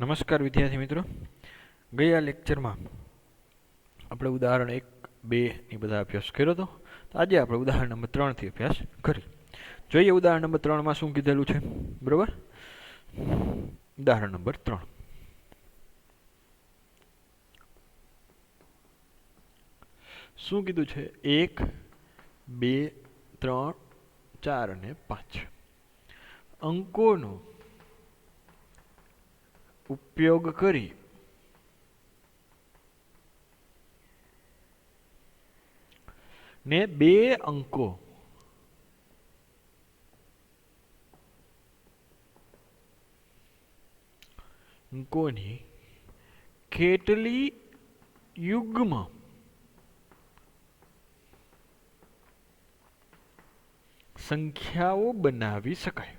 નમસ્કાર વિદ્યાર્થી મિત્રો, ગયા લેક્ચરમાં આપણે ઉદાહરણ 1, 2 ની બધા અભ્યાસ કર્યો હતો. તો આજે આપણે ઉદાહરણ નંબર 3 થી અભ્યાસ કરી. જોઈએ ઉદાહરણ નંબર 3 માં શું કીધેલું છે. બરોબર, ઉદાહરણ નંબર 3 શું કીધું છે? 1, 2, 3, 4 અને 5 અંકોનો ઉપયોગ કરી ને બે અંકોની કેટલી યુગ્મ સંખ્યાઓ બનાવી શકાય?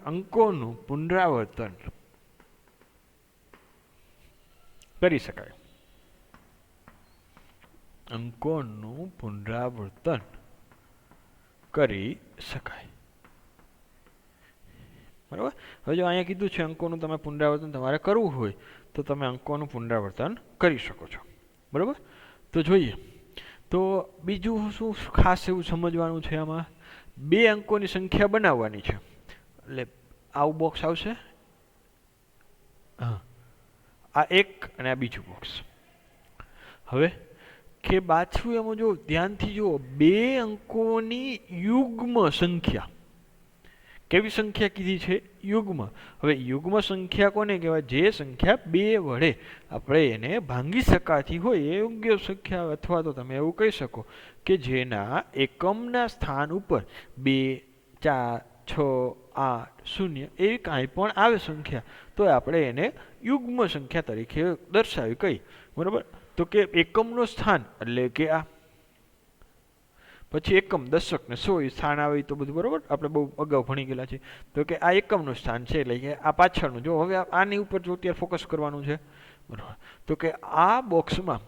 અંકોનું પુનરાવર્તન કરી શકાય. અંકોનું પુનરાવર્તન કરી શકાય. બરાબર. હવે જો અહીંયા કીધું છે અંકોનું તમે પુનરાવર્તન તમારે કરવું હોય તો તમે અંકોનું પુનરાવર્તન કરી શકો છો. બરાબર. તો જોઈએ તો બીજું શું ખાસ એવું સમજવાનું છે? આમાં બે અંકોની સંખ્યા બનાવવાની છે. એટલે આવું બોક્સ આવશે, હા, આ એક અને આ બીજું બોક્સ. હવે કે પાછું એમાં જો ધ્યાનથી જુઓ, બે અંકોની યુગ્મ સંખ્યા. કેવી સંખ્યા કીધી છે? યુગ્મ. હવે યુગ્મ સંખ્યા કોને કહેવાય? જે સંખ્યા બે વડે આપણે એને ભાંગી શકાતી હોય એ યોગ્ય સંખ્યા, અથવા તો તમે એવું કહી શકો કે જેના એકમના સ્થાન ઉપર 2, 4, 6, 8, 0 એવી કાંઈ પણ આવે સંખ્યા તો આપણે એને યુગ્મ સંખ્યા તરીકે દર્શાવી. કઈ? બરાબર. તો કે એકમનું સ્થાન એટલે કે આ, પછી એકમ, દશક ને 100 એ સ્થાન આવે તો બધું બરોબર આપણે બહુ અગાઉ ભણી ગયેલા છે. તો કે આ એકમનું સ્થાન છે એટલે કે આ પાછળનું. જો હવે આની ઉપર જો અત્યારે ફોકસ કરવાનું છે, બરાબર. તો કે આ બોક્સમાં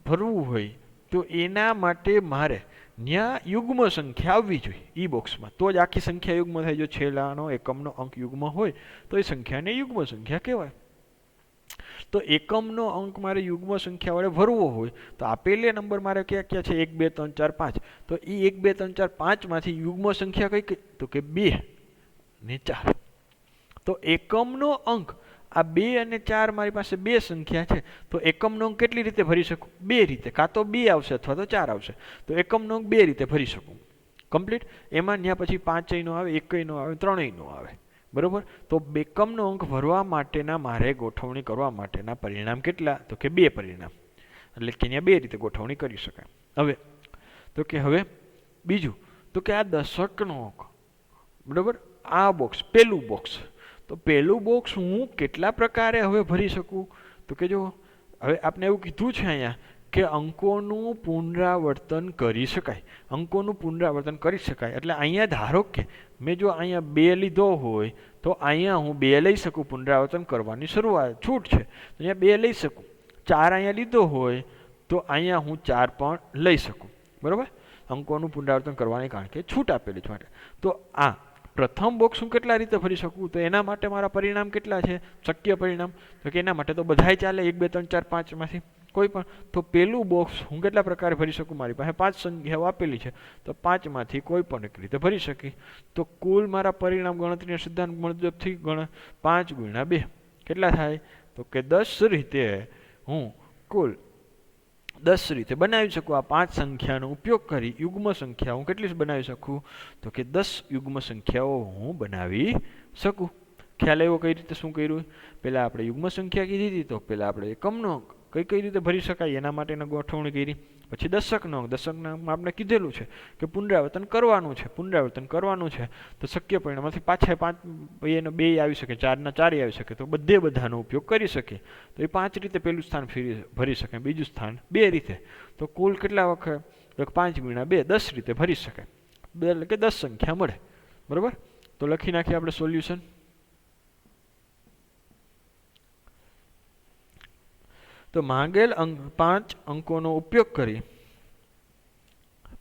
ભરવું હોય તો એના માટે મારે ત્યાં યુગ્મ સંખ્યા આવવી જોઈએ ઈ બોક્સમાં, તો જ આખી સંખ્યા યુગ્મ થાય. જો છેલ્લાનો એકમનો અંક યુગ્મ હોય તો એ સંખ્યાને યુગ્મ સંખ્યા કહેવાય. તો એકમનો અંક મારે યુગ્મ સંખ્યા વડે ભરવો હોય તો આપેલે નંબર મારે ક્યાં ક્યાં છે? 1, 2, 3, 4, 5. તો એ 1, 2, 3, 4, 5 માંથી યુગ્મ સંખ્યા કઈ? તો કે 2 ને 4. તો એકમનો અંક આ 2 અને 4 મારી પાસે બે સંખ્યા છે. તો એકમનો અંક કેટલી રીતે ભરી શકું? બે રીતે. કાં તો 2 આવશે અથવા તો 4 આવશે. તો એકમનો અંક બે રીતે ભરી શકું. કમ્પ્લીટ. એમાં ત્યાં પછી 5 નો આવે, 1 નો આવે, 3 નો આવે. બરોબર. તો એકમનો અંક ભરવા માટેના મારે ગોઠવણી કરવા માટેના પરિણામ કેટલા? તો કે 2 પરિણામ. એટલે કે અહીંયા બે રીતે ગોઠવણી કરી શકાય. હવે તો કે હવે બીજું તો કે આ દશકનો અંક, બરોબર, આ બોક્સ, પેલું બોક્સ. તો પેલું બોક્સ હું કેટલા પ્રકારે હવે ભરી શકું? તો કે જો હવે આપણે એવું કીધું છે અહીંયા કે અંકોનું પુનરાવર્તન કરી શકાય. અંકોનું પુનરાવર્તન કરી શકાય એટલે અહીંયા ધારો કે મેં જો અહીંયા 2 લીધો હોય તો અહીંયા હું 2 લઈ શકું. પુનરાવર્તન કરવાની શરૂઆત છૂટ છે તો અહીંયા 2 લઈ શકું. 4 અહીંયા લીધો હોય તો અહીંયા હું 4 પણ લઈ શકું. બરાબર. અંકોનું પુનરાવર્તન કરવાની કારણ કે છૂટ આપેલી છે માટે. તો આ પ્રથમ બોક્સ હું કેટલા રીતે ભરી શકું? તો એના માટે મારા પરિણામ કેટલા છે? શક્ય પરિણામ. તો કે એના માટે તો બધાય ચાલે, 1, 2, 3, 4, 5 માંથી કોઈ પણ. તો પેલું બોક્સ હું કેટલા પ્રકારે ભરી શકું? મારી પાસે 5 સંખ્યાઓ આપેલી છે તો 5 માંથી કોઈ પણ એક રીતે ભરી શકી. તો કુલ મારા પરિણામ ગણતરીના સિદ્ધાંત મુજબથી 5 ગુણ્યા 2 કેટલા થાય? તો કે 10 રીતે હું કુલ 10 રીતે બનાવી શકું. આ 5 સંખ્યાનો ઉપયોગ કરી યુગ્મ સંખ્યા હું કેટલી બનાવી શકું? તો કે 10 યુગ્મ સંખ્યાઓ હું બનાવી શકું. ખ્યાલ આવ્યો કઈ રીતે શું કર્યું? પહેલા આપણે યુગ્મ સંખ્યા કીધી હતી તો પહેલા આપણે એકમનો કઈ રીતે ભરી શકાય એના માટેની ગોઠવણી કરી. પછી દશકનો અંક, દશકના અંકમાં આપણે કીધેલું છે કે પુનરાવર્તન કરવાનું છે. પુનરાવર્તન કરવાનું છે તો શક્ય પરિણામમાંથી પાછા 5 એનો 2 આવી શકે, 4 ના 4 આવી શકે. તો બધાનો ઉપયોગ કરી શકીએ. તો એ 5 રીતે પેલું સ્થાન ભરી શકાય, બીજું સ્થાન 2 રીતે. તો કુલ કેટલા વખત? 5 ગુણ્યા 2 10 રીતે ભરી શકાય. એટલે કે 10 સંખ્યા મળે. બરાબર. તો લખી નાખીએ આપણે સોલ્યુશન. તો માંગેલ 5 અંકોનો ઉપયોગ કરી,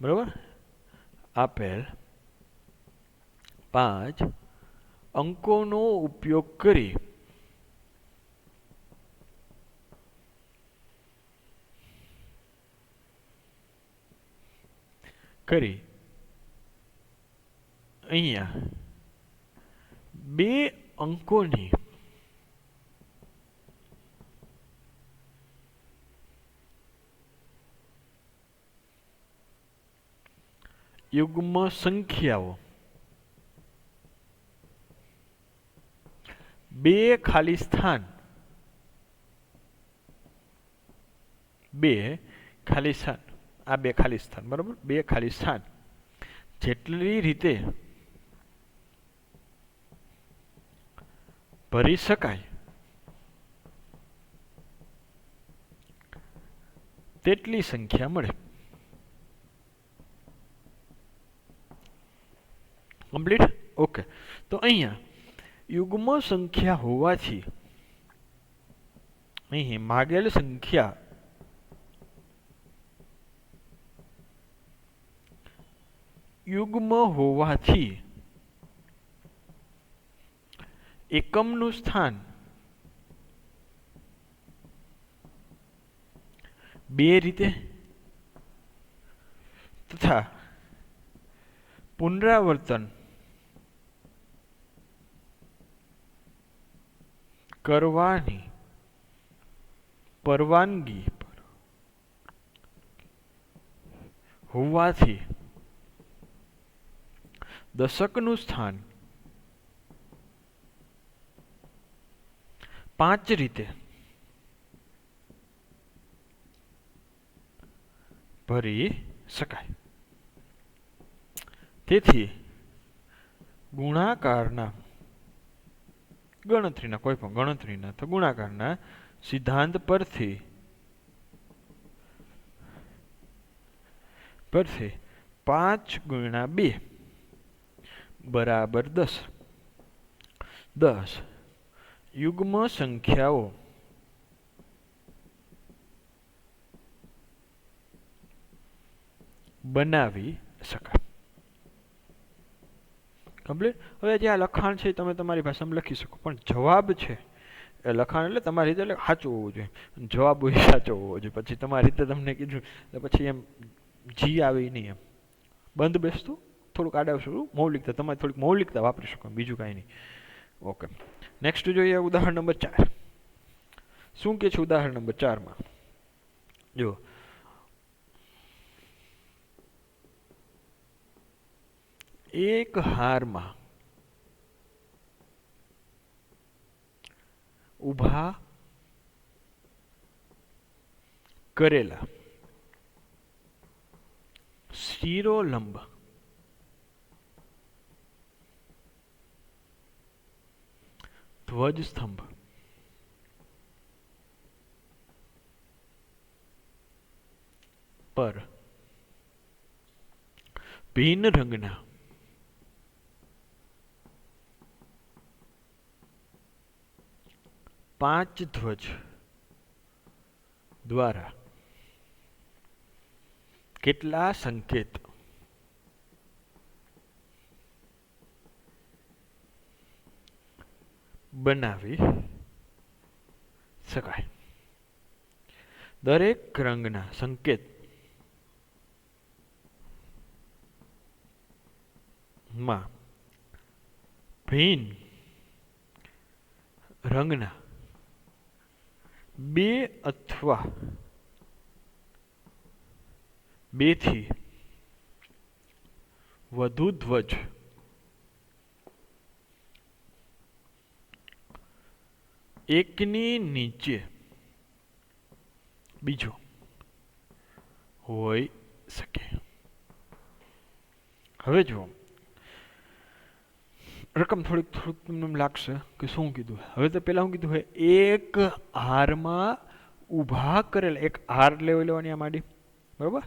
બરાબર, આપેલ 5 અંકોનો ઉપયોગ કરી અહીંયા બે અંકોની યુગ્મ સંખ્યાઓ બે ખાલી સ્થાન આ બે ખાલી સ્થાન બરાબર, બે ખાલી સ્થાન જેટલી રીતે ભરી શકાય તેટલી સંખ્યા મળે. કમ્પ્લીટ. ઓકે, તો અહીંયા યુગ્મ સંખ્યા હોવાથી અહીં માગેલ સંખ્યા યુગ્મ હોવાથી એકમનું સ્થાન બે રીતે તથા પુનરાવર્તન કરવાની પરવાનગી હોવાથી દશકનું સ્થાન 5 રીતે ભરી શકાય. તેથી ગુણાકારના ગણતરીના કોઈ પણ ગણતરીના તો ગુણાકારના સિદ્ધાંત પરથી 5 ગુણ્યા 2 બરાબર 10 યુગ્મ સંખ્યાઓ બનાવી શકાય. કમ્પ્લીટ. હવે જે આ લખાણ છે તમે તમારી ભાષામાં લખી શકો, પણ જવાબ છે એ લખાણ એટલે તમારી રીતે સાચું હોવું જોઈએ, જવાબ હોય સાચો હોવો જોઈએ. પછી તમારી રીતે તમને કીધું તો પછી એમ જી આવે નહીં, એમ બંધ બેસતું થોડુંક આડાવશું મૌલિકતા, તમારે થોડીક મૌલિકતા વાપરી શકો, બીજું કાંઈ નહીં. ઓકે, નેક્સ્ટ જોઈએ ઉદાહરણ નંબર 4. શું કે છે ઉદાહરણ નંબર 4માં? જો એક હારમાં ઊભા કરેલા શિરોલંબ ધ્વજસ્તંભ પર ભિન્ન રંગના 5 ધ્વજ દ્વારા કેટલા સંકેત બનાવી શકાય? દરેક રંગના સંકેત માં ભિન્ન રંગના 2 અથવા 2 થી વધુ ધ્વજ એકની નીચે બીજો હોઈ શકે. હવે જુઓ, રકમ થોડીક તમને લાગશે કે શું કીધું. હવે તો પહેલા શું કીધું હોય, એક હારમાં ઊભા કરેલ, એક હાર લેવાની આ માંડી બરાબર,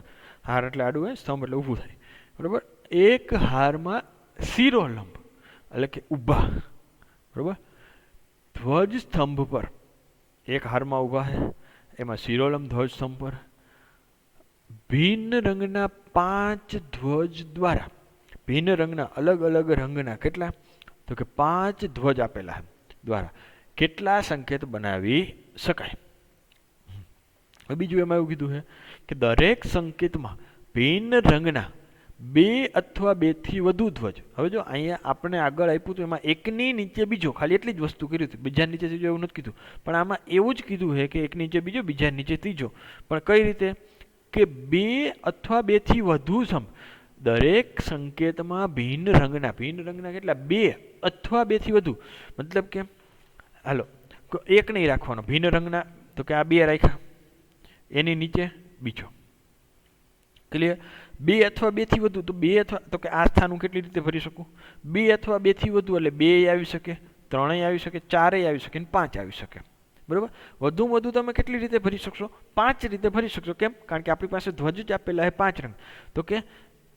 હાર એટલે આડું હોય, સ્તંભ એટલે ઊભું થાય બરાબર. એક હારમાં શિરોલંબ એટલે કે ઊભા બરાબર, ધ્વજ સ્તંભ પર એક હારમાં ઊભા છે, એમાં શિરોલંબ ધ્વજ સ્તંભ પર ભિન્ન રંગના 5 ધ્વજ દ્વારા, ભિન્ન રંગના અલગ અલગ રંગના કેટલા તો કે 5 ધ્વજ આપેલા દ્વારા કેટલા સંકેત બનાવી શકાય? બીજું એમાં એવું કીધું છે કે દરેક સંકેતમાં ભિન્ન રંગના 2 અથવા 2 થી વધુ ધ્વજ. હવે જો અહીંયા આપણે આગળ આપ્યું હતું એમાં એકની નીચે બીજો, ખાલી એટલી જ વસ્તુ કરી હતી, બીજા નીચે ત્રીજો એવું નથી કીધું. પણ આમાં એવું જ કીધું છે કે એક નીચે બીજો, બીજા નીચે ત્રીજો. પણ કઈ રીતે? કે 2 અથવા 2 થી વધુ દરેક સંકેતમાં ભિન્ન રંગના કેટલા? 2 અથવા 2 થી વધુ. મતલબ કે હાલો એક નહીં રાખવાનો, ભિન્ન રંગના, તો કે આ 2 રાખ્યા, એની નીચે બીજો. ક્લિયર? 2 અથવા 2 થી વધુ, તો 2 અથવા, તો કે આ સ્થાન હું કેટલી રીતે ભરી શકું? 2 અથવા 2 થી વધુ એટલે 2 આવી શકે, 3 આવી શકે, 4 આવી શકે, 5 આવી શકે. બરોબર? વધુમાં વધુ તમે કેટલી રીતે ભરી શકશો? 5 રીતે ભરી શકશો. કેમ? કારણ કે આપણી પાસે ધ્વજ જ આપેલા છે 5 રંગ. તો કે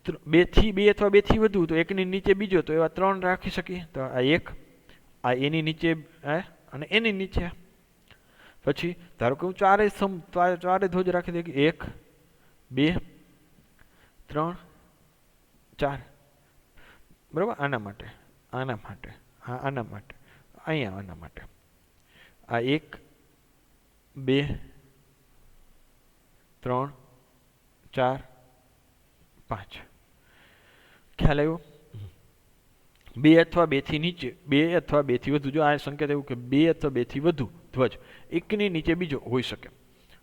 2 અથવા 2 થી વધુ, તો એકની નીચે બીજો, તો એવા 3 રાખી શકીએ. તો આ એક, આ એની નીચે અને એની નીચે. પછી ધારો કે હું ચારે ધ્વજ રાખી દઉં, 1 2 3 4. બરાબર? આના માટે, આના માટે, હા આના માટે, અહીંયા આના માટે, આ 1 2 3 4 5. ખ્યાલ આવ્યો? 2 અથવા 2 થી નીચે, 2 અથવા 2 થી વધુ. જો આ સંકેત એવું કે 2 અથવા 2 થી વધુ ધ્વજ એકની નીચે બીજો હોઈ શકે.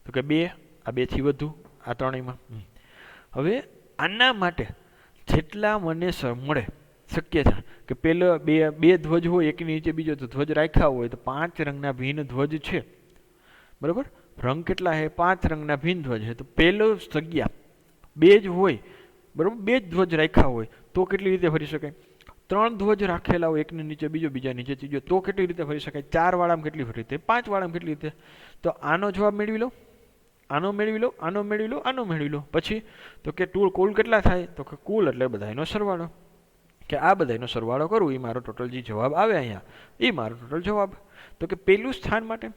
તો કે 2, આ 2 થી વધુ, આ ત્રણેયમાં. હવે આના માટે જેટલા મને મળે શક્ય છે કે પેલો બે ધ્વજ હોય, એકની નીચે બીજો, તો ધ્વજ રાખ્યા હોય તો 5 રંગના ભિન્ન ધ્વજ છે. બરાબર? રંગ કેટલા છે? 5 રંગના ભિન્ન ધ્વજ છે. તો પેલો જગ્યા 2 જ હોય, બરાબર? 2 જ ધ્વજ રાખ્યા હોય તો કેટલી રીતે ભરી શકાય? 3 ધ્વજ રાખેલા હોય, એકની નીચે બીજો, બીજા નીચે ત્રીજો, તો કેટલી રીતે ભરી શકાય? 4 વાળામાં કેટલી રીતે? 5 વાળામાં કેટલી રીતે? તો આનો જવાબ મેળવી લો, આનો મેળવી લો, આનો મેળવી લો, આનો મેળવી લો. પછી તો કે કુલ કેટલા થાય? તો કે કુલ એટલે બધાનો સરવાળો. કે આ બધાનો સરવાળો કરું એ મારો ટોટલ જે જવાબ આવે અહીંયા, એ મારો ટોટલ જવાબ. તો કે પેલું સ્થાન માટે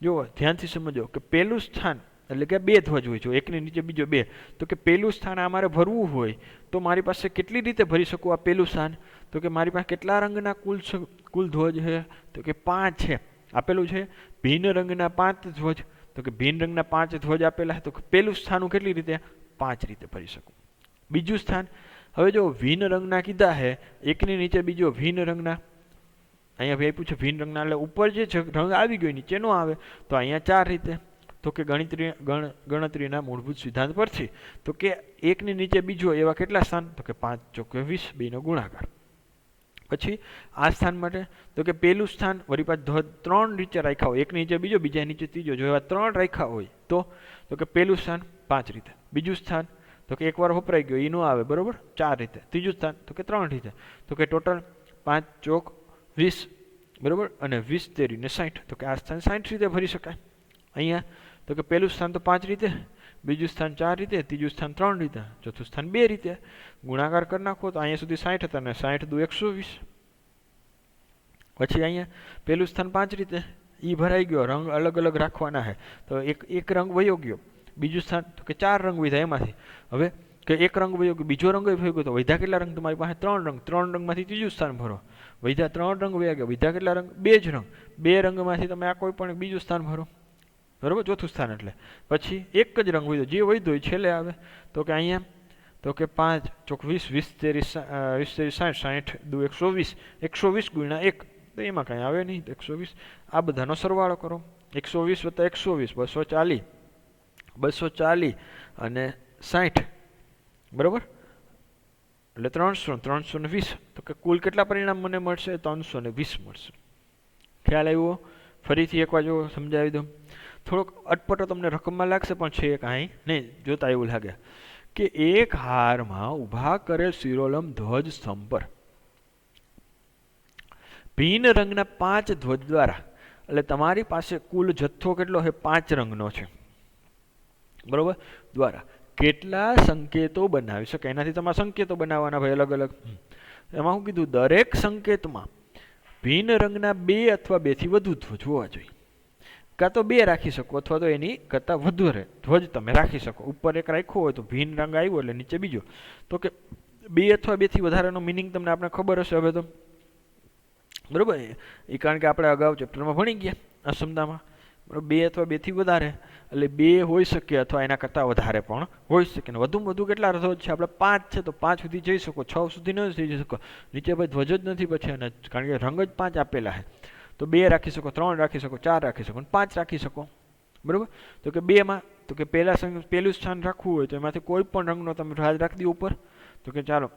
જો ધ્યાનથી સમજો કે પેલું સ્થાન એટલે કે 2 ધ્વજ હોય, જો એકની નીચે બીજો 2, તો કે પેલું સ્થાન આ મારે ભરવું હોય તો મારી પાસે કેટલી રીતે ભરી શકું આ પેલું સ્થાન? તો કે મારી પાસે કેટલા રંગના કુલ ધ્વજ છે? તો કે 5 છે. આપેલું છે ભિન્ન રંગના 5 ધ્વજ. તો કે ભિન્ન રંગના 5 ધ્વજ આપેલા, તો પેલું સ્થાન હું કેટલી રીતે? 5 રીતે ભરી શકું. બીજું સ્થાન, હવે જો ભિન્ન રંગના કીધા છે, એકની નીચે બીજો ભિન્ન રંગના, અહીંયા ભાઈ આપ્યું છે ભિન્ન રંગના, એટલે ઉપર જે રંગ આવી ગયો નીચે નો આવે, તો અહીંયા 4 રીતે. તો કે ગણતરીના મૂળભૂત સિદ્ધાંત પરથી તો કે એકની નીચે બીજો એવા કેટલા સ્થાન? તો કે 5 ચોકે 20, બેનો ગુણાકાર. પછી આ સ્થાન માટે તો કે પેલું સ્થાન વળી પાછું 3 નીચે રાખ્યા હોય, એકની નીચે બીજો, બીજા નીચે ત્રીજો, જો એવા 3 રાખ્યા હોય તો કે પેલું સ્થાન 5 રીતે. બીજું સ્થાન તો કે એકવાર વપરાઈ ગયો એ નો આવે, બરોબર? 4 રીતે. ત્રીજું સ્થાન તો કે 3 રીતે. તો કે ટોટલ 5 ચોક 20, બરોબર? અને 20 તેરી ને 60, તો કે આ સ્થાન 60 રીતે ભરી શકાય. અહીંયા તો કે પેલું સ્થાન તો 5 રીતે, બીજું સ્થાન 4 રીતે, ત્રીજું સ્થાન 3 રીતે, ચોથું સ્થાન 2 રીતે. ગુણાકાર કરી નાખો તો અહીંયા સુધી 60 હતા, ને 60 દુ 120. પછી અહીંયા પેલું સ્થાન 5 રીતે, એ ભરાઈ ગયો, રંગ અલગ અલગ રાખવાના છે, તો એક રંગ વયો ગયો. બીજું સ્થાન તો કે 4 રંગ વધ્યા એમાંથી. હવે કે એક રંગ વયો ગયો, બીજો રંગ વયો ગયો, તો વધ્યા કેટલા રંગ? તમારી પાસે 3 રંગ. 3 રંગમાંથી ત્રીજું સ્થાન ભરો. વધ્યા 3 રંગ વયા ગયા, વધ્યા કેટલા રંગ? 2 જ રંગ. 2 રંગમાંથી તમે આ કોઈ પણ બીજું સ્થાન ભરો, બરોબર? ચોથું સ્થાન એટલે પછી એક જ રંગ વધ્યો, જે વધ્યો એ છેલ્લે આવે. તો કે અહીંયા તો કે 5 ચોક 20, 20 તેરી 60, 60 દુ 120, 120 ગુણ્યા 1, તો એમાં કાંઈ આવે નહીં, 120. આ બધાનો સરવાળો કરો, 120 વત્તા 120, 240, 240 અને 60, બરોબર? એટલે 300, 320. તો કે કુલ કેટલા પરિણામ મને મળશે? 320 મળશે. ખ્યાલ આવ્યો? ફરીથી એકવાર જો સમજાવી દઉં. થોડોક અટપટો તમને રકમમાં લાગશે, પણ છે કાંઈ નહીં, જોતા એવું લાગે કે એક હારમાં ઊભા કરેલ શિરોલમ ધ્વજ સ્તંભ પર ભિન્ન રંગના 5 ધ્વજ દ્વારા, એટલે તમારી પાસે કુલ જથ્થો કેટલો છે? 5 રંગનો છે, બરોબર? દ્વારા કેટલા સંકેતો બનાવી શકે? એનાથી તમારે સંકેતો બનાવવાના ભાઈ અલગ અલગ. એમાં શું કીધું? દરેક સંકેતમાં ભિન્ન રંગના 2 અથવા 2 થી વધુ ધ્વજ હોવા જોઈએ. કાં તો 2 રાખી શકો, અથવા તો એની કરતાં વધારે ધ્વજ તમે રાખી શકો. ઉપર એક રાખ્યો હોય તો ભિન્ન રંગ આવ્યો એટલે નીચે બીજો. તો કે 2 અથવા 2 થી વધારેનો મિનિંગ તમને આપણે ખબર હશે. હવે તો બરાબર. એ કારણ કે આપણે અગાઉ ચેપ્ટરમાં ભણી ગયા અસમતામાં, બરાબર, 2 અથવા 2 થી વધારે, એટલે 2 હોઈ શકે અથવા એના કરતાં વધારે પણ હોઈ શકે. ને વધુમાં વધુ કેટલા ધ્વજ છે? આપણે 5 છે તો 5 સુધી જઈ શકો, 6 સુધી ન જઈ શકો. નીચે ભાઈ ધ્વજ જ નથી પછી, અને કારણ કે રંગ જ 5 આપેલા છે, તો 2 રાખી શકો, 3 રાખી શકો, 4 રાખી શકો, 5 રાખી શકો. બરાબર. તો કે 2માં તો કે પહેલું સ્થાન રાખવું હોય તો એમાંથી કોઈ પણ રંગનો તમે રાજ રાખી દો ઉપર. તો કે ચાલો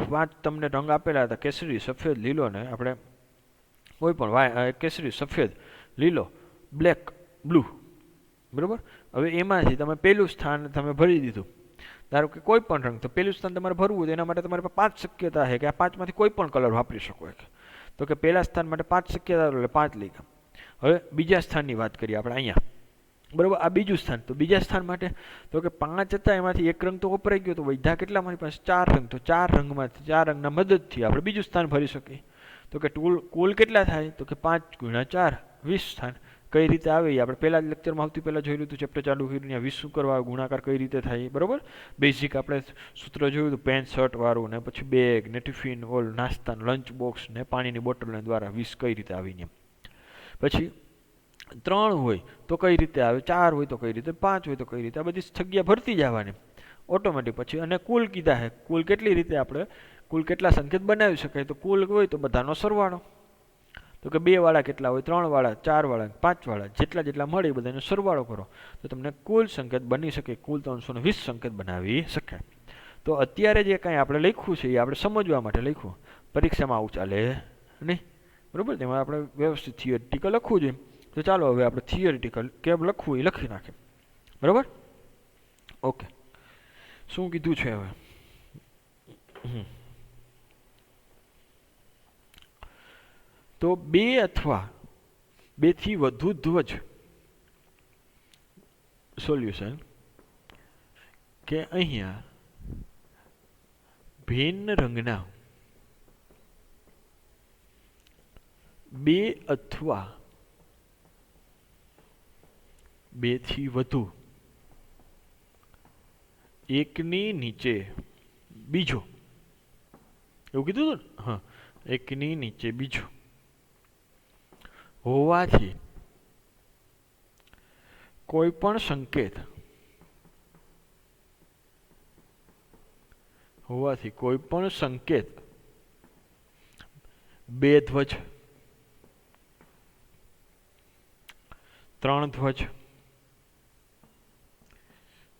5 તમને રંગ આપેલા હતા, કેસરી, સફેદ, લીલો, ને આપણે કોઈ પણ કેસરી, સફેદ, લીલો, બ્લેક, બ્લુ. બરાબર. હવે એમાંથી તમે પહેલું સ્થાન તમે ભરી દીધું. ધારો કે કોઈ પણ રંગ, તો પહેલું સ્થાન તમારે ભરવું હોય તો એના માટે તમારી પાસે 5 શક્યતા છે કે આ 5માંથી કોઈ પણ કલર વાપરી શકો. તો કે પહેલા સ્થાન માટે 5 શક્યતા, એટલે 5 લઈ ગયા. હવે બીજા સ્થાનની વાત કરીએ આપણે અહીંયા. બરાબર. આ બીજું સ્થાન. તો બીજા સ્થાન માટે તો કે 5 હતા, એમાંથી એક રંગ તો વપરાઈ ગયો, તો વધ્યા કેટલા મારી પાસે? 4 રંગ. તો 4 રંગમાંથી 4 રંગના મદદથી આપણે બીજું સ્થાન ભરી શકીએ. તો કે કુલ કેટલા થાય? તો કે 5 × 4 20 સ્થાન. કઈ રીતે આવે એ આપણે પહેલા જ લેક્ચરમાં આવતી પહેલા જોયેલું હતું, ચેપ્ટર ચાલુ કર્યું ત્યાં 20 શું કરવા ગુણાકાર કઈ રીતે થાય, બરાબર. બેઝિક આપણે સૂત્ર જોયું હતું, પેન્ટ શર્ટ વાળું, ને પછી બેગ ને ટિફિન, ઓલ નાસ્તા, લંચ બોક્સ ને પાણીની બોટલ દ્વારા 20 કઈ રીતે આવીને. પછી 3 હોય તો કઈ રીતે આવે, 4 હોય તો કઈ રીતે, 5 હોય તો કઈ રીતે, આ બધી જગ્યા ભરતી જવાની ઓટોમેટિક. પછી અને કુલ કીધા છે, કુલ કેટલી રીતે આપણે કુલ કેટલા સંકેત બનાવી શકાય? તો કુલ હોય તો બધાનો સરવાળો. તો કે 2 વાળા કેટલા હોય, 3 વાળા, 4 વાળા, 5 વાળા, જેટલા જેટલા મળે એ બધાનો સરવાળો કરો તો તમને કુલ સંકેત બની શકે. કુલ 320 સંકેત બનાવી શકાય. તો અત્યારે જે કાંઈ આપણે લખ્યું છે એ આપણે સમજવા માટે લખ્યું, પરીક્ષામાં આવું ચાલે નહીં. બરાબર. તેમાં આપણે વ્યવસ્થિત થિયરિટિકલ લખવું જોઈએ. તો ચાલો હવે આપણે થિયરિટિકલ કેમ લખવું એ લખી નાખીએ. બરાબર. ઓકે. શું કીધું છે હવે? તો 2 અથવા 2 થી વધુ ધ્વજ સોલ્યુશન કે અહીંયા ભિન્ન રંગના 2 અથવા 2 થી વધુ એકની નીચે બીજો, એવું કીધું હતું ને? હા, એકની નીચે બીજો હોવાથી કોઈ પણ સંકેત કોઈ પણ સંકેત 2 ધ્વજ, 3 ધ્વજ,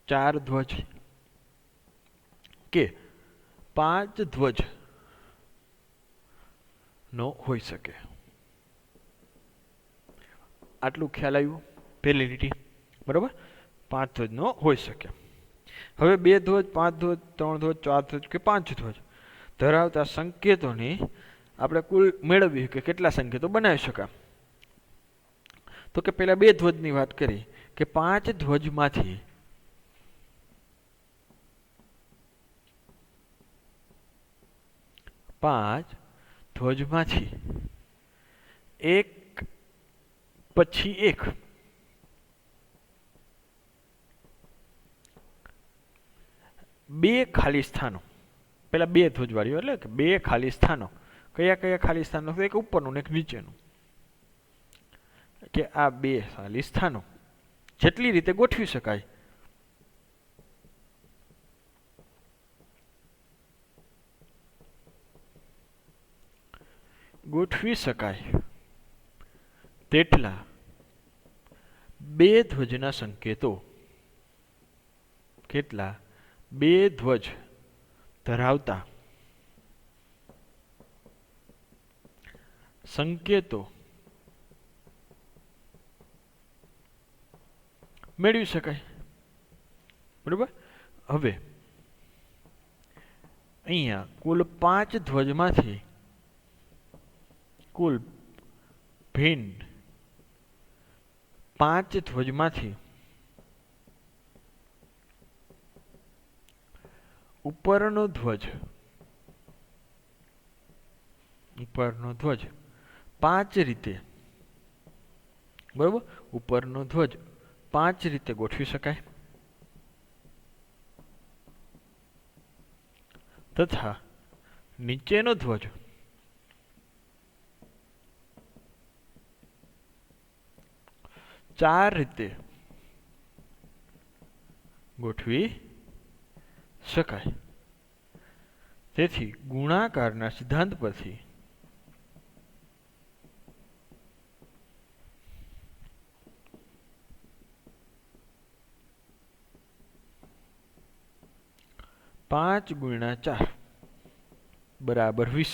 4 ધ્વજ કે 5 ધ્વજ નો હોઈ શકે. આટલું ખ્યાલ આવ્યું? પહેલી લીટી. બરાબર. 5 ધ્વજ નો હોઈ શકે. હવે 2 ધ્વજ, 5 ધ્વજ, 3 ધ્વજ, 4 ધ્વજ કે 5 ધ્વજ ધરાવતા સંકેતોની આપણે કુલ મેળવીએ કે કેટલા સંકેતો બનાવી શકાય. તો કે પહેલા 2 ધ્વજની વાત કરી કે 5 ધ્વજમાંથી 5 ધ્વજમાંથી એક પછી એક બે ખાલી સ્થાનો. પેલા 2 ધ્વજવાળીઓ એટલે કે 2 ખાલી સ્થાનો. કયા કયા ખાલી સ્થાનો? એક ઉપરનું ને એક નીચેનું. કે આ 2 ખાલી સ્થાનો જેટલી રીતે ગોઠવી શકાય. તેટલા 2 ધ્વજના સંકેતો, કેટલા 2 ધ્વજ ધરાવતા સંકેતો મેળવી શકાય. બરાબર. હવે અહીંયા કુલ 5 ધ્વજમાંથી કુલ ભિન્ન 5 ધ્વજમાંથી ઉપરનો ધ્વજ 5 રીતે, બરાબર, ઉપરનો ધ્વજ 5 રીતે ગોઠવી શકાય. તથા નીચેનો ધ્વજ ચાર રીતે ગોઠવી શકાય. તેથી ગુણાકારના સિદ્ધાંત પરથી પાંચ ગુણ્યા 4 બરાબર 20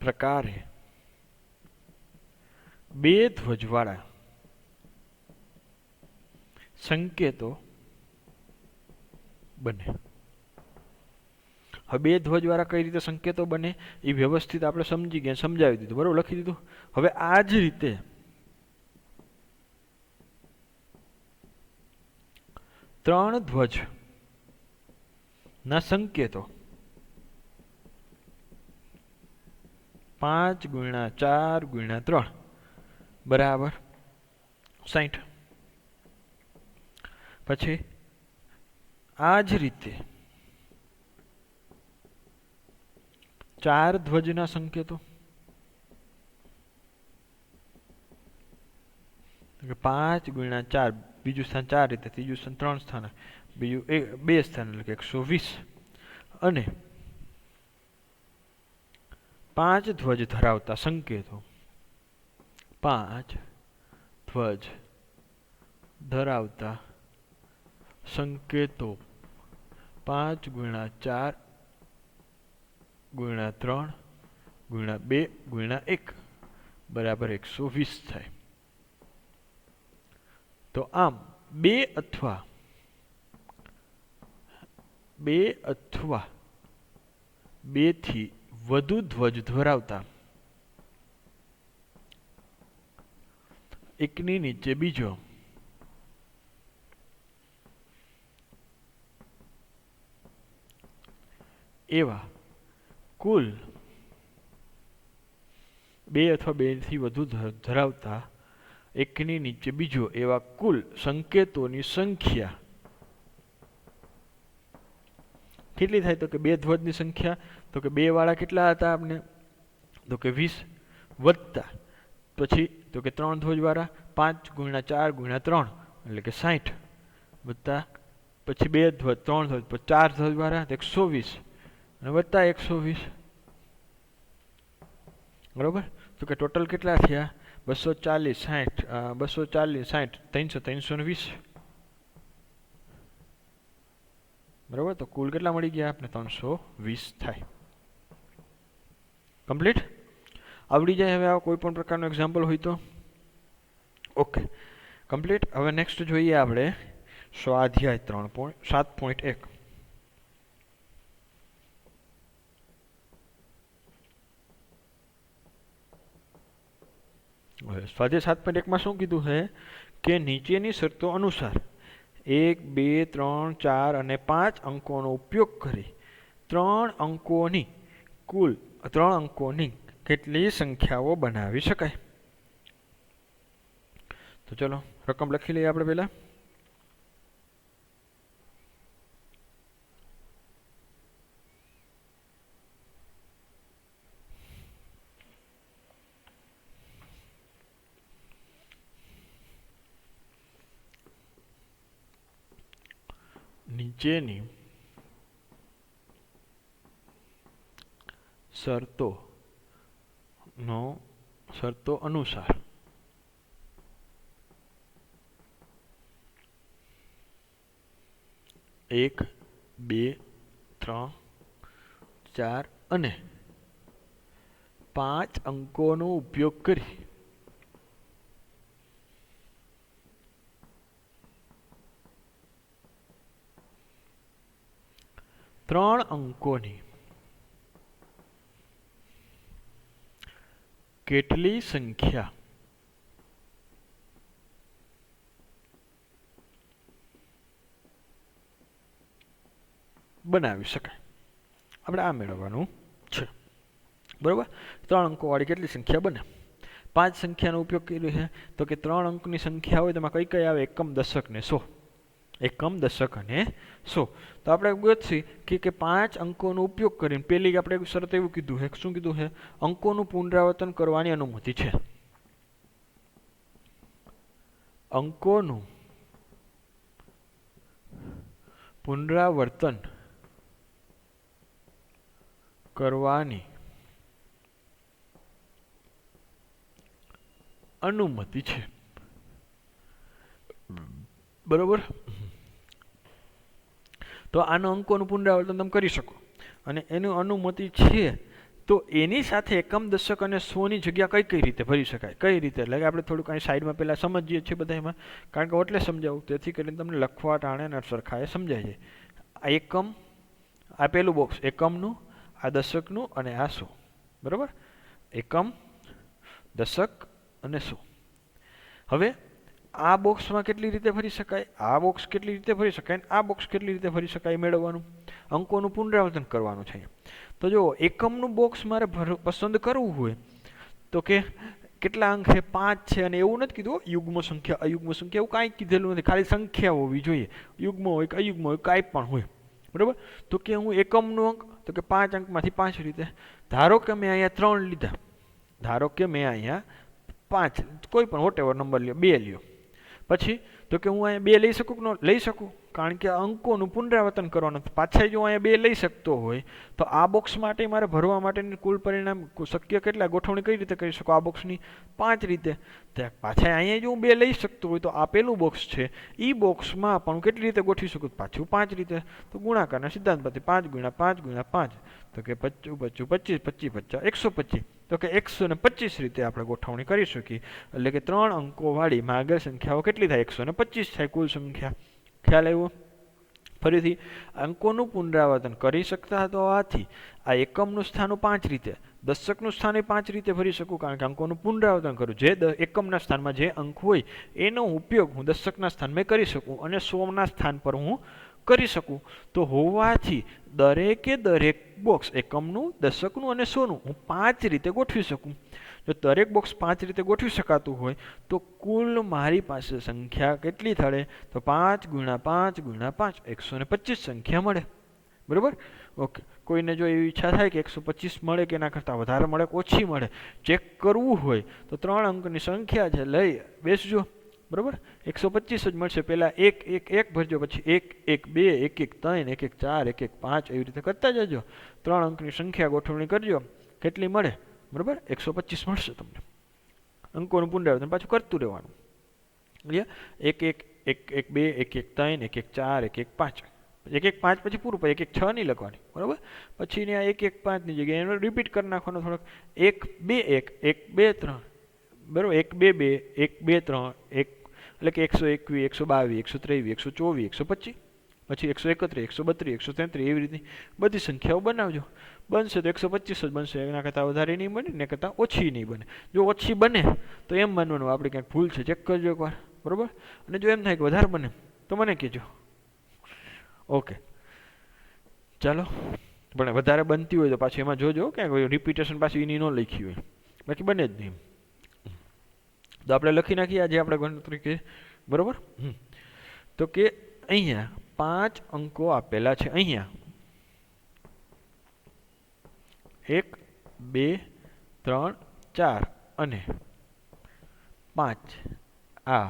પ્રકારે બે ધ્વજવાળા સંકેતો બને. હવે બે ધ્વજવાળા કઈ રીતે સંકેતો બને એ વ્યવસ્થિત આપણે સમજી ગયા, સમજાવી દીધું, બરોબર, લખી દીધું. હવે આ જ રીતે ત્રણ ધ્વજ ના સંકેતો 5 ગુણ્યા 4 ગુણ્યા 3 બરાબર 60. પછી આ જ રીતે ચાર ધ્વજના સંકેતો 5 ગુણ્યા 4, બીજું સ્થાન 4 રીતે, ત્રીજું સ્થાન 3 સ્થાન, બીજું 2 સ્થાન એટલે કે 120. અને 5 ધ્વજ ધરાવતા સંકેતો 5 ધ્વજ ધરાવતા સંકેતો 5 ગુણ્યા 4 ગુણ્યા 3 ગુણ્યા 2 ગુણ્યા 1 બરાબર 120 થાય. તો આમ બે અથવા બે થી વધુ ધ્વજ ધરાવતા એકની નીચે બીજો એવા કુલ બે અથવા બે થી વધુ ધરાવતા એકની નીચે બીજો એવા કુલ સંકેતોની સંખ્યા કેટલી થાય? તો કે બે ધ્વજની સંખ્યા, તો કે બે વાળા કેટલા હતા આપણે? તો કે 20 વત્તા પછી તો કે ત્રણ ધ્વજ વાળા 5 ગુણ્યા 4 ગુણ્યા 3 એટલે કે 60 વત્તા પછી બે ધ્વજ, ત્રણ ધ્વજ, પછી ચાર ધ્વજ વાળા 120 અને વત્તા 120, બરોબર. તો કે ટોટલ કેટલા થયા? 240 60 240 60 300 320, બરોબર. તો કુલ કેટલા મળી ગયા આપણે? 320 થાય. કમ્પ્લીટ આવડી જાય. હવે આ કોઈ પણ પ્રકારનો એક્ઝામ્પલ હોય તો ઓકે, કમ્પ્લીટ. હવે નેક્સ્ટ જોઈએ આપણે સ્વાધ્યાય 7.1. સ્વાધ્યાય 7.1 માં શું કીધું છે કે નીચેની શરતો અનુસાર 1 2 3 4 અને 5 અંકોનો ઉપયોગ કરી કુલ 3 અંકોની કેટલી સંખ્યાઓ બનાવી શકાય? તો ચલો રકમ લખી લઈએ આપણે પહેલા. નીચેની શરતો અનુસાર 1 2 3 4 અને 5 અંકોનો ઉપયોગ કરી ત્રણ અંકોની કેટલી સંખ્યા બનાવી શકાય? આપણે આ મેળવવાનું છે, બરોબર. 3 અંકોવાળી કેટલી સંખ્યા બને? 5 સંખ્યાનો ઉપયોગ કર્યો છે. તો કે 3 અંકની સંખ્યા હોય તેમાં કઈ કઈ આવે? એકમ, દશક ને 100. એકમ, દશક અને 100. તો આપણે ગોતશી કે 5 અંકોનો ઉપયોગ કરીને પહેલી આપણે શરત એવું કીધું છે, શું કીધું છે? અંકોનું પુનરાવર્તન કરવાની અનુમતિ છે. અંકોનું પુનરાવર્તન કરવાની અનુમતિ છે. બરોબર. તો આનો અંકોનું પુનરાવર્તન તમે કરી શકો અને એની અનુમતિ છે. તો એની સાથે એકમ, દશક અને સોની જગ્યા કઈ કઈ રીતે ભરી શકાય, કઈ રીતે, એટલે કે આપણે થોડુંક અહીં સાઈડમાં પહેલાં સમજીએ છીએ બધા એમાં, કારણ કે એટલે સમજાવું તેથી કરીને તમને લખવા ટાણે અને સરખાએ સમજાય છે. આ એકમ, આ પેલું બોક્સ એકમનું, આ દશકનું અને આ સો. બરાબર, એકમ, દશક અને સો. હવે આ બોક્સમાં કેટલી રીતે ભરી શકાય, આ બોક્સ કેટલી રીતે ભરી શકાય, આ બોક્સ કેટલી રીતે ભરી શકાય મેળવવાનું, અંકોનું પુનરાવર્તન કરવાનું છે. તો જો એકમનું બોક્સ મારે પસંદ કરવું હોય તો કે કેટલા અંક છે, 5 છે, અને એવું નથી કીધું યુગ્મ સંખ્યા, અયુગ્મ સંખ્યા, એવું કાંઈ કીધેલું નથી, ખાલી સંખ્યા હોવી જોઈએ, યુગ્મ હોય કે અયુગ્મ હોય કાંઈ પણ હોય. બરાબર. તો કે હું એકમનો અંક, તો કે 5 અંકમાંથી 5 રીતે, ધારો કે મેં અહીંયા 3 લીધા, ધારો કે મેં અહીંયા 5, કોઈ પણ વોટેવર નંબર લ્યો, 2 લ્યો, પછી તો કે હું અહીંયા 2 લઈ શકું કે ન લઈ શકું, કારણ કે અંકોનું પુનરાવર્તન કરવાનું. પાછા જો અહીંયા 2 લઈ શકતો હોય તો આ બોક્સ માટે મારે ભરવા માટેની કુલ પરિણામ શક્ય કેટલા, ગોઠવણી કઈ રીતે કરી શકો આ બોક્સની, 5 રીતે. પાછા અહીંયા જો હું 2 લઈ શકતો હોય તો આ પેલું બોક્સ છે એ બોક્સમાં પણ હું કેટલી રીતે ગોઠવી શકું, પાછું 5 રીતે. તો ગુણાકારના સિદ્ધાંત પરથી 5 × 5 × 5, તો કે 25 25 25 50 125, તો કે 125 રીતે આપણે ગોઠવણી કરી શકીએ. એટલે કે 3 અંકોવાળી માગેલ સંખ્યાઓ કેટલી થાય, 125 થાય કુલ સંખ્યા. ખ્યાલ આવ્યો? ફરીથી અંકોનું પુનરાવર્તન કરી શકતા તો આથી આ એકમનું સ્થાન 5 રીતે, દશકનું સ્થાન 5 રીતે ભરી શકું, કારણ કે અંકોનું પુનરાવર્તન કરું, જે એકમના સ્થાનમાં જે અંક હોય એનો ઉપયોગ હું દશકના સ્થાનમાં કરી શકું અને સોના સ્થાન પર હું કરી શકું. તો હોવાથી દરેકે દરેક બોક્સ એકમનું, દશકનું અને સોનું હું 5 રીતે ગોઠવી શકું. જો દરેક બોક્સ 5 રીતે ગોઠવી શકાતું હોય તો કુલ મારી પાસે સંખ્યા કેટલી થશે, તો 5 × 5 × 5 125 સંખ્યા મળે. બરાબર. ઓકે. કોઈને જો એવી ઈચ્છા થાય કે 125 મળે કે એના કરતાં વધારે મળે કે ઓછી મળે, ચેક કરવું હોય તો 3 અંકની સંખ્યા છે લઈ બેસજો. બરાબર. 125 જ મળશે. પહેલાં 1 1 1 ભરજો, પછી 1 1 2 1 1 3 1 1 4 1 1 5 એવી રીતે કરતા જજો. 3 અંકની સંખ્યા ગોઠવણી કરજો, કેટલી મળે. બરાબર. 125 મળશે તમને. અંકોનું પુનરાવર્તન પાછું કરતું રહેવાનું. 1 1 1 1 2 1 1 3 1 1 4 1 1 5, 1 1 5 પછી પૂરું, પછી 1 1 6 નહીં લખવાની. બરાબર. પછી ને આ 1 1 5 ની જગ્યાએ એનો રિપીટ કરી નાખવાનો થોડોક, 1 2 1 1 2 3, બરાબર, 1 2 2 1 2 3 1, એટલે કે 121 122 123 124 125, પછી 131 132 133, એવી રીતે બધી સંખ્યાઓ બનાવજો. બનશે તો 125 જ બનશે, એના કરતાં વધારે નહીં બને, એના કરતાં ઓછી નહીં બને. જો ઓછી બને તો એમ માનવાનું આપણે ક્યાંક ભૂલ છે, ચેક કરજો એકવાર. બરાબર. અને જો એમ થાય કે વધારે બને તો મને કહેજો. ઓકે, ચાલો. પણ વધારે બનતી હોય તો પાછી એમાં જોજો ક્યાંક રિપીટેશન પાછી એની ન લખી હોય, બાકી બને જ નહીં. તો આપણે લખી નાખીએ આજે આપણે ગણતરી કે. બરાબર. તો કે અહીંયા 5 અંકો આપેલા છે. અહીંયા 1 2 3 4 અને 5, આ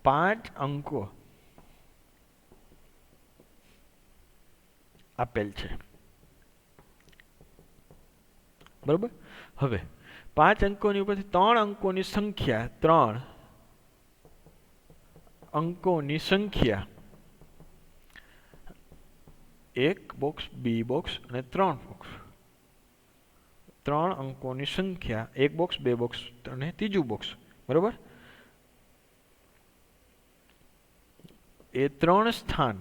5 અંકો આપેલ છે. બરાબર. હવે 5 અંકોની ઉપરથી 3 અંકોની સંખ્યા, 3 અંકોની સંખ્યા, 1 બોક્સ, 2 બોક્સ અને 3 બોક્સ, 3 અંકોની સંખ્યા, 1 બોક્સ 2 બોક્સ અને ત્રીજું બોક્સ. બરાબર. એ 3 સ્થાન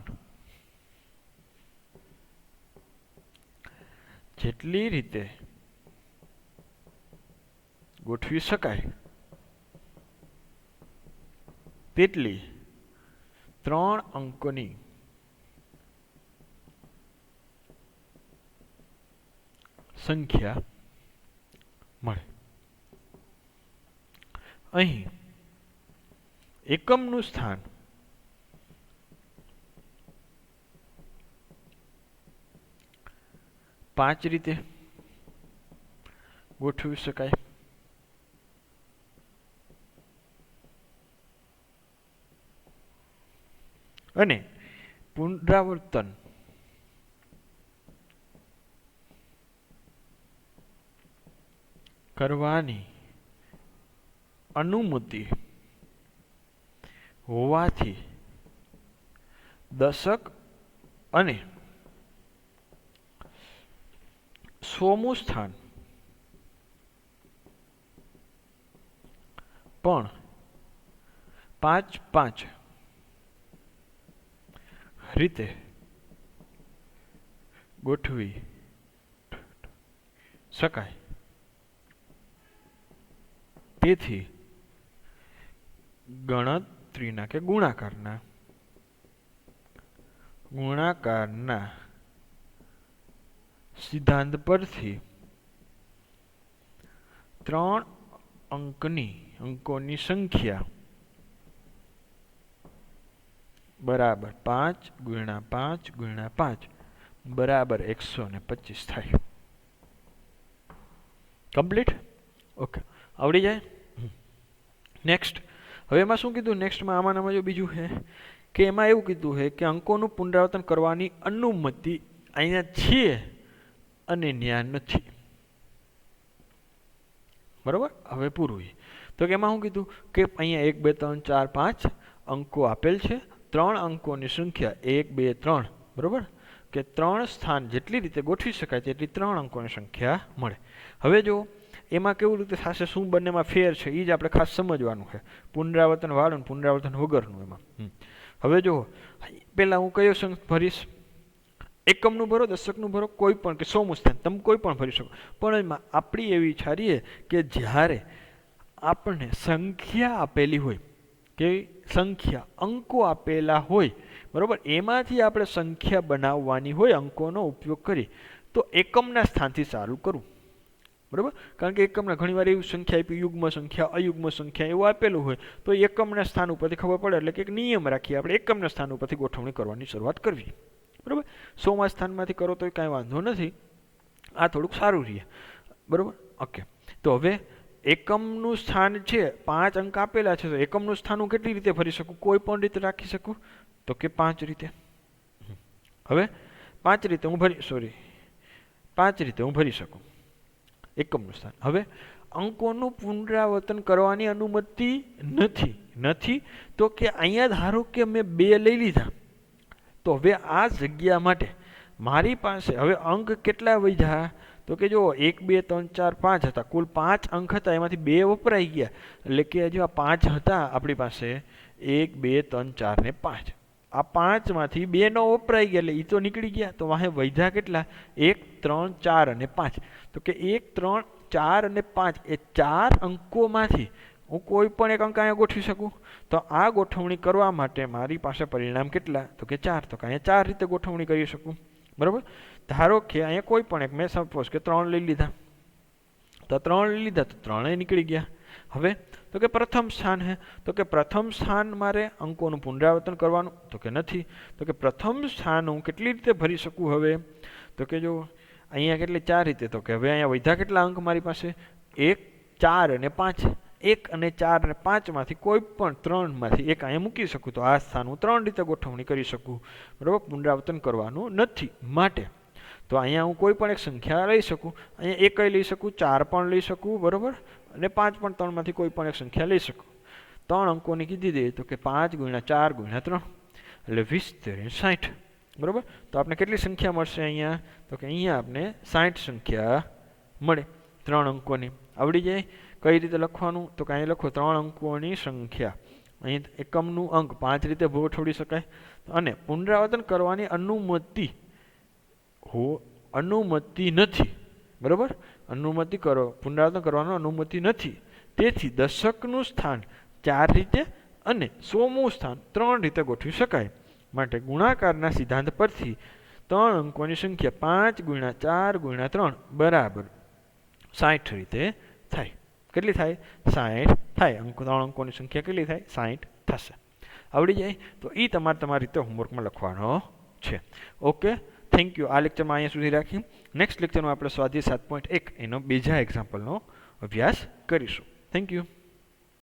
જેટલી રીતે ગોઠવી શકાય તેટલી 3 અંકોની સંખ્યા મળે. અહીં એકમનું સ્થાન 5 રીતે ગોઠવી શકાય. અને પુનરાવર્તન કરવાની અનુમતિ હોવાથી દશક અને 100મું સ્થાન પણ 5-5 રીતે ગોઠવી શકાય. તેથી ગણતરીના કે ગુણાકારના સિદ્ધાંત પરથી 3 અંકોની સંખ્યા બરાબર 5 × 5 × 5 બરાબર 125 થાય. કમ્પ્લીટ? ઓકે, આવડી જાય. નેક્સ્ટ, હવે એમાં શું કીધું? નેક્સ્ટમાં આમાં જો બીજું છે કે એમાં એવું કીધું છે કે અંકોનું પુનરાવર્તન કરવાની અનુમતિ અહીંયા છે અને ન્યા નથી. બરોબર? હવે પૂરું. તો કે એમાં શું કીધું કે અહીંયા 1 2 3 4 5 અંકો આપેલ છે. 3 અંકોની સંખ્યા 1 2 3, બરોબર, કે 3 સ્થાન જેટલી રીતે ગોઠવી શકાય તેટલી 3 અંકોની સંખ્યા મળે. હવે જો એમાં કેવું રીતે થશે, શું બંનેમાં ફેર છે, એ જ આપણે ખાસ સમજવાનું છે. પુનરાવર્તન વાળું પુનરાવર્તન વગરનું એમાં. હવે જો પહેલાં હું કયો સંખ ભરીશ? એકમનું ભરો, દશકનું ભરો, કોઈ પણ, કે 100મું સ્થાન, તમે કોઈ પણ ભરી શકો. પણ એમાં આપણી એવી ઈચ્છા રહીએ કે જ્યારે આપણને સંખ્યા આપેલી હોય, કે સંખ્યા અંકો આપેલા હોય, બરોબર, એમાંથી આપણે સંખ્યા બનાવવાની હોય અંકોનો ઉપયોગ કરી, તો એકમના સ્થાનથી ચાલુ કરું. બરોબર? કારણ કે એકમના ઘણીવાર એવી સંખ્યા આપી, યુગ્મ સંખ્યા, અયુગ્મ સંખ્યા એવું આપેલું હોય, તો એકમના સ્થાન ઉપરથી ખબર પડે. એટલે કે એક નિયમ રાખીએ આપણે, એકમના સ્થાન ઉપરથી ગોઠવણી કરવાની શરૂઆત કરવી. બરોબર? 100મા સ્થાનમાંથી કરો તો કાંઈ વાંધો નથી, આ થોડુંક સારું રહે. બરોબર? ઓકે, તો હવે એકમનું સ્થાન છે, 5 અંક આપેલા છે, તો એકમનું સ્થાન હું કેટલી રીતે ભરી શકું? કોઈ પણ રીતે રાખી શકું. તો કે 5 રીતે. હવે 5 રીતે હું ભરી શકું એકમનું સ્થાન. હવે અંકોનું પુનરાવર્તન કરવાની અનુમતિ નથી. તો કે અહીંયા ધારો કે મેં 2 લઈ લીધા, તો હવે આ જગ્યા માટે મારી પાસે હવે અંક કેટલા વધ્યા? તો કે જો 1 2 3 4 5 હતા, કુલ 5 અંક હતા, એમાંથી 2 વપરાઈ ગયા. એટલે કે જો આ 5 હતા આપણી પાસે, 1 2 3 4 ને 5, આ 5માંથી 2 નો વપરાઈ ગયા, એટલે એ તો નીકળી ગયા. તો વાહે વધ્યા કેટલા? 1 3 4 અને 5. તો કે 1 3 4 અને 5 એ 4 અંકોમાંથી હું કોઈ પણ એક અંક અહીંયા ગોઠવી શકું. તો આ ગોઠવણી કરવા માટે મારી પાસે પરિણામ કેટલા? તો કે 4. તો કે અહીંયા 4 રીતે ગોઠવણી કરી શકું. બરાબર? ધારો કે અહીંયા કોઈ પણ એક, મેં સપોઝ કે 3 લઈ લીધા, તો 3 લઈ લીધા, તો 3 નીકળી ગયા. હવે તો કે પ્રથમ સ્થાન છે, તો કે પ્રથમ સ્થાન મારે અંકોનું પુનરાવર્તન કરવાનું, તો કે નથી. તો કે પ્રથમ સ્થાન હું કેટલી રીતે ભરી શકું? હવે તો કે જો અહીંયા કેટલી? 4 રીતે. તો કે હવે અહીંયા વધ્યા કેટલા અંક મારી પાસે? 1 4 અને 5. 1 અને 4 અને 5માંથી કોઈ પણ 3માંથી એક અહીંયા મૂકી શકું. તો આ સ્થાન હું 3 રીતે ગોઠવણી કરી શકું. બરાબર? પુનરાવર્તન કરવાનું નથી માટે. તો અહીંયા હું કોઈ પણ એક સંખ્યા લઈ શકું. અહીંયા 1 લઈ શકું, 4 પણ લઈ શકું, બરાબર, અને 5 પણ 3માંથી કોઈ પણ એક સંખ્યા લઈ શકું. 3 અંકોની કીધી દે, તો કે 5 × 4 × 3, એટલે 20 × 60. બરાબર? તો આપણે કેટલી સંખ્યા મળશે અહીંયા? તો કે અહીંયા આપણે 60 સંખ્યા મળે 3 અંકોની. આવડી જાય? કઈ રીતે લખવાનું? તો કે અહીં લખો 3 અંકોની સંખ્યા. અહીં એકમનું અંક 5 રીતે ગોઠવી શકાય. અને પુનરાવર્તન કરવાની અનુમતિ નથી. બરાબર? પુનરાવર્તન કરવાનું અનુમતિ નથી. તેથી દશકનું સ્થાન 4 રીતે અને 100મું સ્થાન 3 રીતે ગોઠવી શકાય. માટે ગુણાકારના સિદ્ધાંત પરથી 3 અંકોની સંખ્યા 5 × 4 × 3 બરાબર 60 રીતે થાય. કેટલી થાય? 60 થાય. 3 અંકોની સંખ્યા કેટલી થાય? 60 થશે. આવડી જાય? તો એ તમારી રીતે હોમવર્કમાં લખવાનો છે. Okay, thank you. આ લેક્ચરમાં અહીંયા સુધી રાખી. નેક્સ્ટ લેક્ચરમાં આપણે સ્વાધ્યાય 7.1 એનો બીજા એક્ઝામ્પલનો અભ્યાસ કરીશું. Thank you.